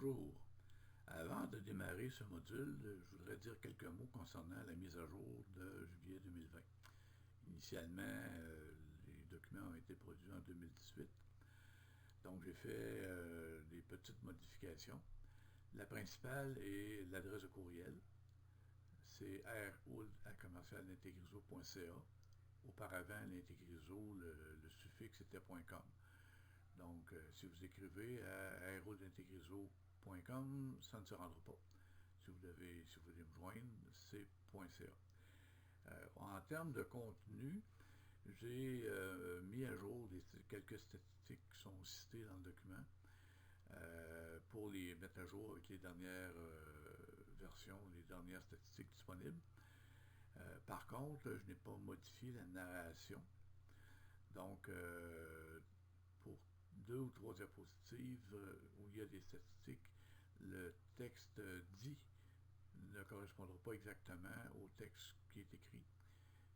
Bonjour. Avant de démarrer ce module, je voudrais dire quelques mots concernant la mise à jour de juillet 2020. Initialement, les documents ont été produits en 2018, donc j'ai fait des petites modifications. La principale est l'adresse de courriel. C'est roud@l'integrizo.ca. Auparavant, l'integrizo, le suffixe était .com. Donc, si vous écrivez à roud.integrizo.com, ça ne se rendra pas. Si vous voulez me joindre, c'est .ca. En termes de contenu, j'ai mis à jour quelques statistiques qui sont citées dans le document pour les mettre à jour avec les dernières versions, les dernières statistiques disponibles. Par contre, je n'ai pas modifié la narration. Donc, pour 2 ou 3 diapositives où il y a des statistiques, le texte dit ne correspondra pas exactement au texte qui est écrit.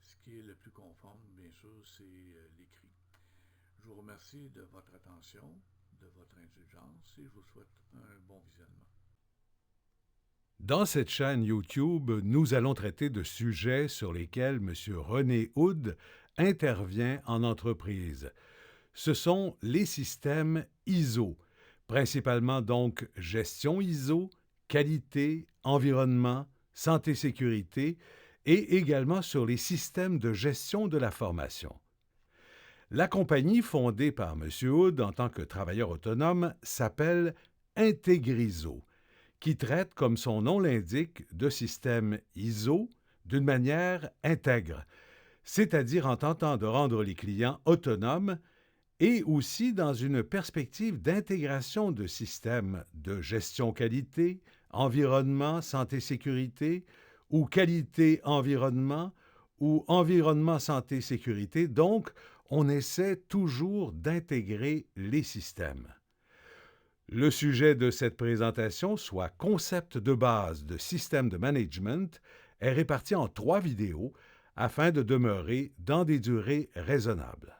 Ce qui est le plus conforme, bien sûr, c'est l'écrit. Je vous remercie de votre attention, de votre indulgence et je vous souhaite un bon visionnement. Dans cette chaîne YouTube, nous allons traiter de sujets sur lesquels M. René Hood intervient en entreprise. Ce sont les systèmes ISO, principalement donc gestion ISO, qualité, environnement, santé-sécurité et également sur les systèmes de gestion de la formation. La compagnie fondée par M. Hood en tant que travailleur autonome s'appelle Integrizo, qui traite, comme son nom l'indique, de systèmes ISO d'une manière intègre, c'est-à-dire en tentant de rendre les clients autonomes et aussi dans une perspective d'intégration de systèmes de gestion qualité, environnement, santé-sécurité, ou qualité-environnement, ou environnement-santé-sécurité. Donc, on essaie toujours d'intégrer les systèmes. Le sujet de cette présentation, soit concept de base de système de management, est réparti en 3 vidéos afin de demeurer dans des durées raisonnables.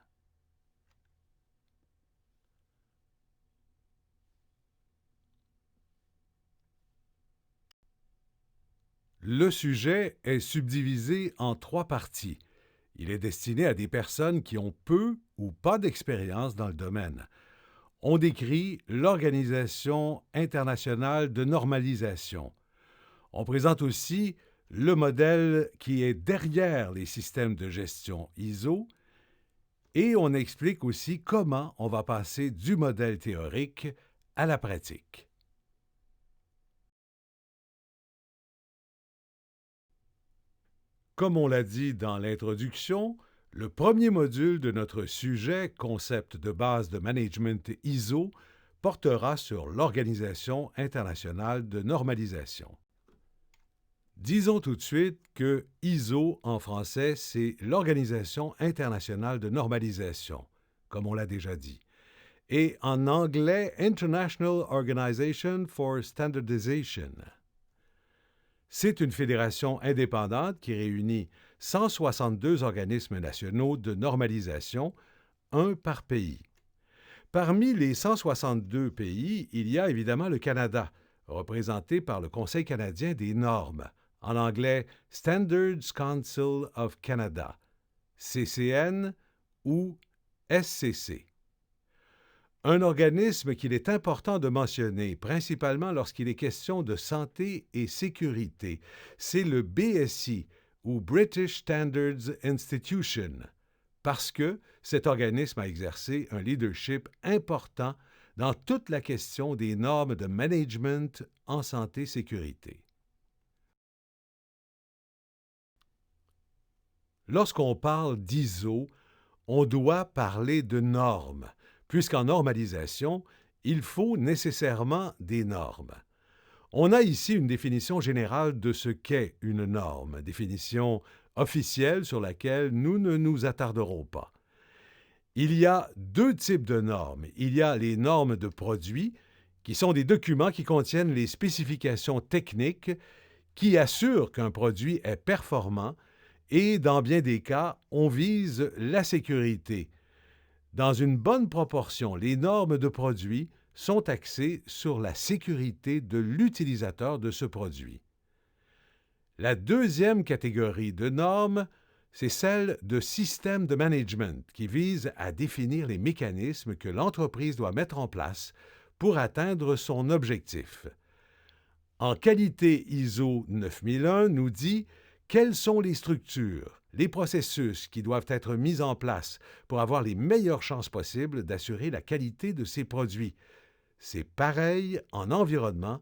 Le sujet est subdivisé en 3 parties. Il est destiné à des personnes qui ont peu ou pas d'expérience dans le domaine. On décrit l'Organisation internationale de normalisation. On présente aussi le modèle qui est derrière les systèmes de gestion ISO et on explique aussi comment on va passer du modèle théorique à la pratique. Comme on l'a dit dans l'introduction, le premier module de notre sujet, concept de base de management ISO, portera sur l'Organisation internationale de normalisation. Disons tout de suite que ISO, en français, c'est l'Organisation internationale de normalisation, comme on l'a déjà dit. Et en anglais, International Organization for Standardization. C'est une fédération indépendante qui réunit 162 organismes nationaux de normalisation, un par pays. Parmi les 162 pays, il y a évidemment le Canada, représenté par le Conseil canadien des normes, en anglais Standards Council of Canada, CCN ou SCC. Un organisme qu'il est important de mentionner, principalement lorsqu'il est question de santé et sécurité, c'est le BSI, ou British Standards Institution, parce que cet organisme a exercé un leadership important dans toute la question des normes de management en santé-sécurité. Lorsqu'on parle d'ISO, on doit parler de normes, puisqu'en normalisation, il faut nécessairement des normes. On a ici une définition générale de ce qu'est une norme, définition officielle sur laquelle nous ne nous attarderons pas. Il y a 2 types de normes. Il y a les normes de produits, qui sont des documents qui contiennent les spécifications techniques qui assurent qu'un produit est performant et, dans bien des cas, on vise la sécurité. Dans une bonne proportion, les normes de produits sont axés sur la sécurité de l'utilisateur de ce produit. La deuxième catégorie de normes, c'est celle de système de management qui vise à définir les mécanismes que l'entreprise doit mettre en place pour atteindre son objectif. En qualité, ISO 9001 nous dit quelles sont les structures, les processus qui doivent être mis en place pour avoir les meilleures chances possibles d'assurer la qualité de ces produits. C'est pareil en environnement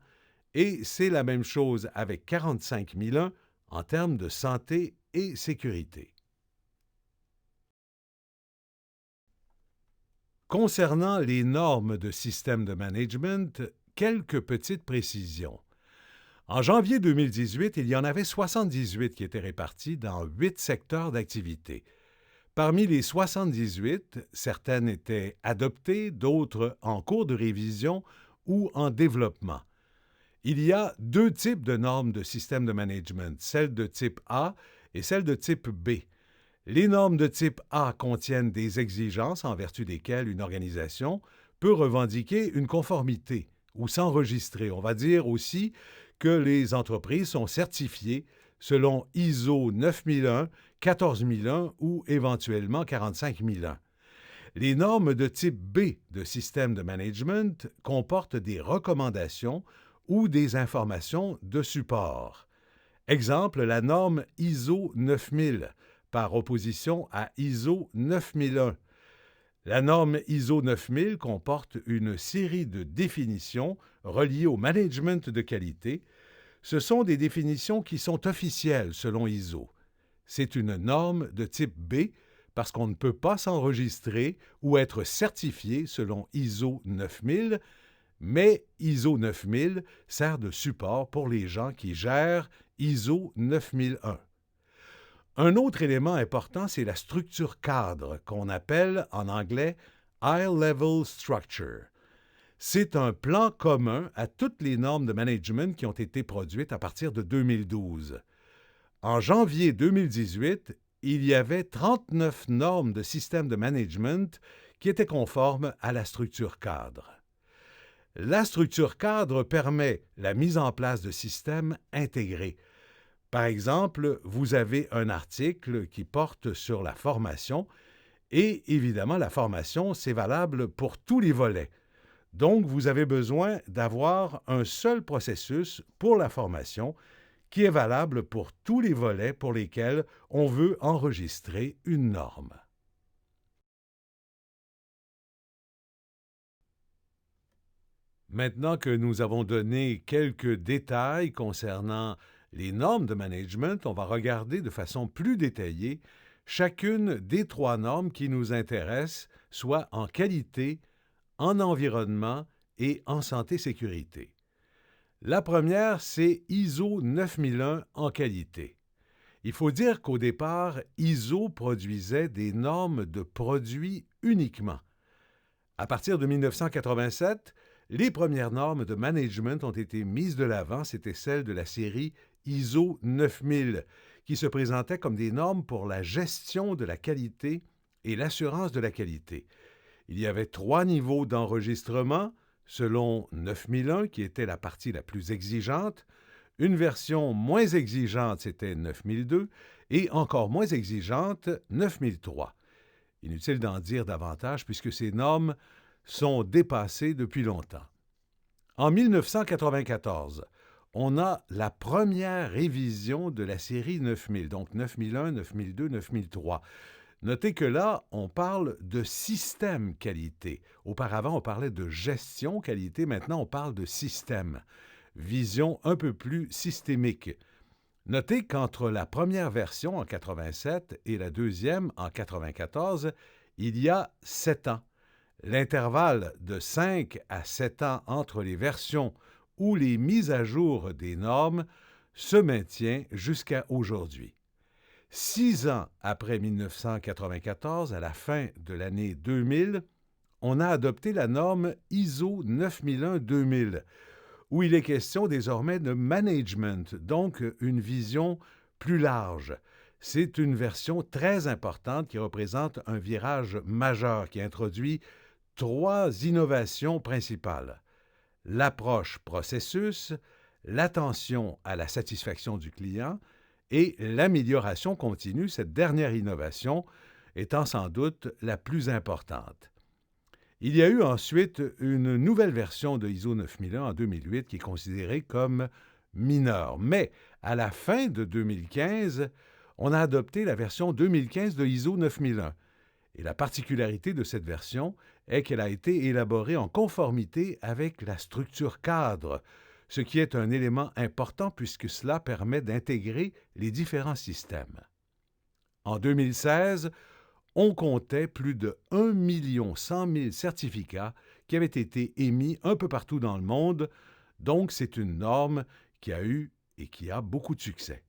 et c'est la même chose avec 45001 en termes de santé et sécurité. Concernant les normes de système de management, quelques petites précisions. En janvier 2018, il y en avait 78 qui étaient répartis dans 8 secteurs d'activité. Parmi les 78, certaines étaient adoptées, d'autres en cours de révision ou en développement. Il y a 2 types de normes de système de management, celles de type A et celles de type B. Les normes de type A contiennent des exigences en vertu desquelles une organisation peut revendiquer une conformité ou s'enregistrer. On va dire aussi que les entreprises sont certifiées selon ISO 9001, 14001 ou éventuellement 45001. Les normes de type B de système de management comportent des recommandations ou des informations de support. Exemple, la norme ISO 9000 par opposition à ISO 9001. La norme ISO 9000 comporte une série de définitions reliées au management de qualité. Ce sont des définitions qui sont officielles selon ISO. C'est une norme de type B parce qu'on ne peut pas s'enregistrer ou être certifié selon ISO 9000, mais ISO 9000 sert de support pour les gens qui gèrent ISO 9001. Un autre élément important, c'est la structure cadre, qu'on appelle en anglais « High-Level Structure ». C'est un plan commun à toutes les normes de management qui ont été produites à partir de 2012. En janvier 2018, il y avait 39 normes de système de management qui étaient conformes à la structure cadre. La structure cadre permet la mise en place de systèmes intégrés. Par exemple, vous avez un article qui porte sur la formation et évidemment, la formation, c'est valable pour tous les volets. Donc, vous avez besoin d'avoir un seul processus pour la formation qui est valable pour tous les volets pour lesquels on veut enregistrer une norme. Maintenant que nous avons donné quelques détails concernant les normes de management, on va regarder de façon plus détaillée chacune des 3 normes qui nous intéressent, soit en qualité, en environnement et en santé-sécurité. La première, c'est ISO 9001 en qualité. Il faut dire qu'au départ, ISO produisait des normes de produits uniquement. À partir de 1987, les premières normes de management ont été mises de l'avant, c'était celles de la série ISO 9000, qui se présentaient comme des normes pour la gestion de la qualité et l'assurance de la qualité. Il y avait 3 niveaux d'enregistrement, selon 9001, qui était la partie la plus exigeante. Une version moins exigeante, c'était 9002, et encore moins exigeante, 9003. Inutile d'en dire davantage puisque ces normes sont dépassées depuis longtemps. En 1994, on a la première révision de la série 9000, donc 9001, 9002, 9003. Notez que là, on parle de système qualité. Auparavant, on parlait de gestion qualité, maintenant on parle de système. Vision un peu plus systémique. Notez qu'entre la première version en 87 et la deuxième en 94, il y a 7 ans. L'intervalle de 5 à 7 ans entre les versions ou les mises à jour des normes se maintient jusqu'à aujourd'hui. 6 ans après 1994, à la fin de l'année 2000, on a adopté la norme ISO 9001-2000, où il est question désormais de management, donc une vision plus large. C'est une version très importante qui représente un virage majeur qui introduit 3 innovations principales: l'approche processus, l'attention à la satisfaction du client et l'amélioration continue, cette dernière innovation étant sans doute la plus importante. Il y a eu ensuite une nouvelle version de ISO 9001 en 2008 qui est considérée comme mineure, mais à la fin de 2015, on a adopté la version 2015 de ISO 9001. Et la particularité de cette version est qu'elle a été élaborée en conformité avec la structure cadre, ce qui est un élément important puisque cela permet d'intégrer les différents systèmes. En 2016, on comptait plus de 1 100 000 certificats qui avaient été émis un peu partout dans le monde, donc c'est une norme qui a eu et qui a beaucoup de succès.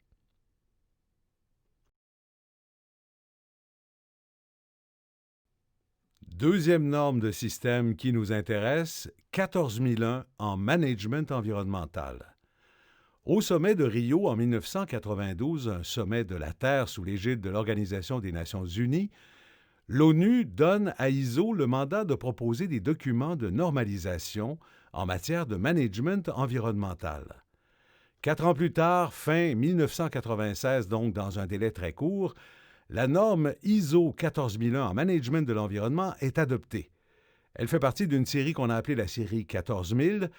Deuxième norme de système qui nous intéresse, 14001 en management environnemental. Au sommet de Rio en 1992, un sommet de la Terre sous l'égide de l'Organisation des Nations Unies, l'ONU donne à ISO le mandat de proposer des documents de normalisation en matière de management environnemental. 4 ans plus tard, fin 1996, donc dans un délai très court, la norme ISO 14001 en management de l'environnement est adoptée. Elle fait partie d'une série qu'on a appelée la série 14000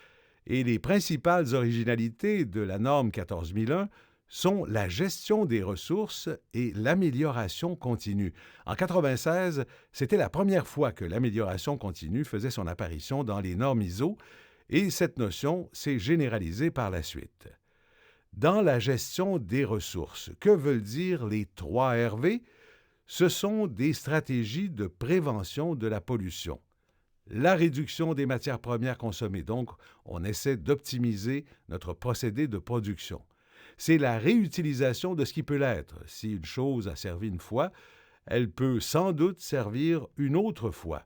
et les principales originalités de la norme 14001 sont la gestion des ressources et l'amélioration continue. En 1996, c'était la première fois que l'amélioration continue faisait son apparition dans les normes ISO et cette notion s'est généralisée par la suite. Dans la gestion des ressources, que veulent dire les 3 RV? Ce sont des stratégies de prévention de la pollution. La réduction des matières premières consommées, donc on essaie d'optimiser notre procédé de production. C'est la réutilisation de ce qui peut l'être. Si une chose a servi une fois, elle peut sans doute servir une autre fois.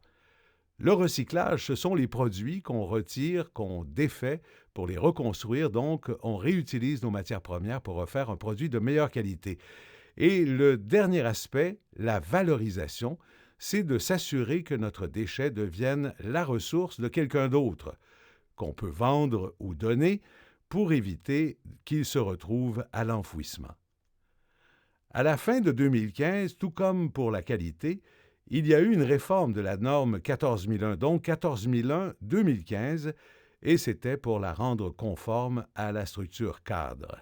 Le recyclage, ce sont les produits qu'on retire, qu'on défait pour les reconstruire. Donc, on réutilise nos matières premières pour refaire un produit de meilleure qualité. Et le dernier aspect, la valorisation, c'est de s'assurer que notre déchet devienne la ressource de quelqu'un d'autre, qu'on peut vendre ou donner pour éviter qu'il se retrouve à l'enfouissement. À la fin de 2015, tout comme pour la qualité, il y a eu une réforme de la norme 14001, donc 14001-2015, et c'était pour la rendre conforme à la structure cadre.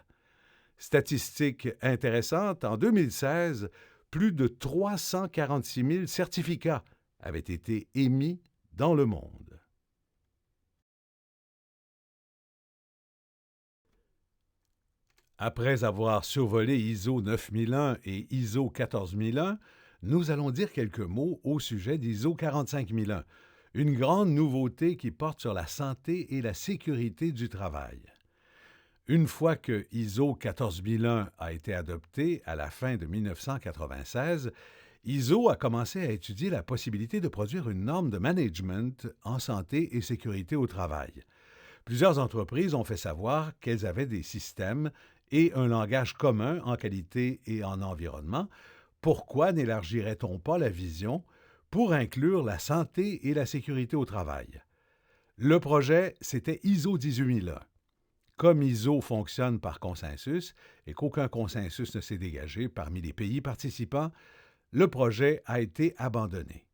Statistique intéressante, en 2016, plus de 346 000 certificats avaient été émis dans le monde. Après avoir survolé ISO 9001 et ISO 14001, nous allons dire quelques mots au sujet d'ISO 45001, une grande nouveauté qui porte sur la santé et la sécurité du travail. Une fois que ISO 14001 a été adopté à la fin de 1996, ISO a commencé à étudier la possibilité de produire une norme de management en santé et sécurité au travail. Plusieurs entreprises ont fait savoir qu'elles avaient des systèmes et un langage commun en qualité et en environnement. Pourquoi n'élargirait-on pas la vision pour inclure la santé et la sécurité au travail? Le projet, c'était ISO 18001. Comme ISO fonctionne par consensus et qu'aucun consensus ne s'est dégagé parmi les pays participants, le projet a été abandonné.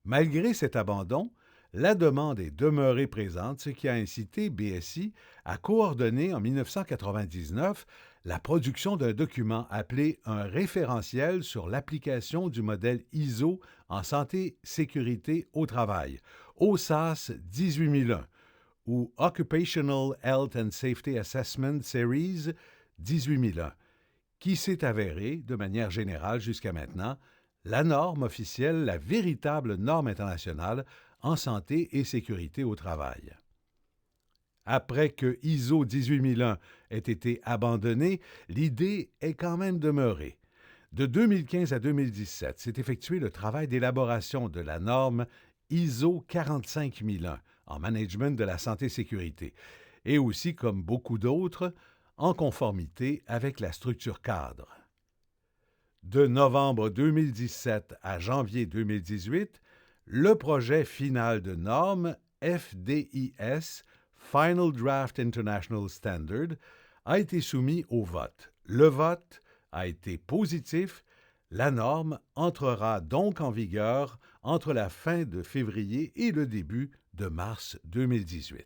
Malgré cet abandon, la demande est demeurée présente, ce qui a incité BSI à coordonner en 1999 la production d'un document appelé un référentiel sur l'application du modèle ISO en santé-sécurité au travail, OSAS 18001, ou Occupational Health and Safety Assessment Series 18001, qui s'est avéré, de manière générale jusqu'à maintenant, la norme officielle, la véritable norme internationale en santé et sécurité au travail. Après que ISO 18001 ait été abandonné, l'idée est quand même demeurée. De 2015 à 2017, s'est effectué le travail d'élaboration de la norme ISO 45001 en management de la santé-sécurité, et aussi, comme beaucoup d'autres, en conformité avec la structure cadre. De novembre 2017 à janvier 2018, le projet final de norme FDIS, Final Draft International Standard, a été soumis au vote. Le vote a été positif. La norme entrera donc en vigueur entre la fin de février et le début de mars 2018.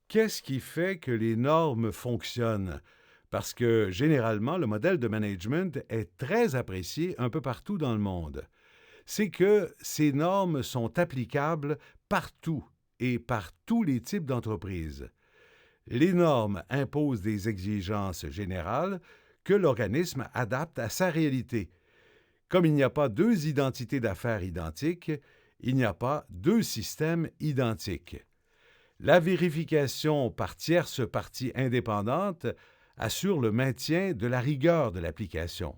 Qu'est-ce qui fait que les normes fonctionnent? Parce que généralement, le modèle de management est très apprécié un peu partout dans le monde. C'est que ces normes sont applicables partout et par tous les types d'entreprises. Les normes imposent des exigences générales que l'organisme adapte à sa réalité. Comme il n'y a pas deux identités d'affaires identiques, il n'y a pas deux systèmes identiques. La vérification par tierce partie indépendante assure le maintien de la rigueur de l'application.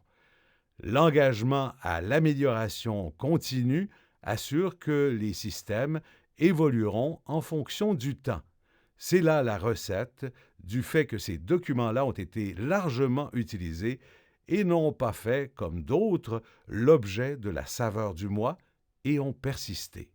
L'engagement à l'amélioration continue assure que les systèmes évolueront en fonction du temps. C'est là la recette du fait que ces documents-là ont été largement utilisés et n'ont pas fait, comme d'autres, l'objet de la saveur du mois et ont persisté.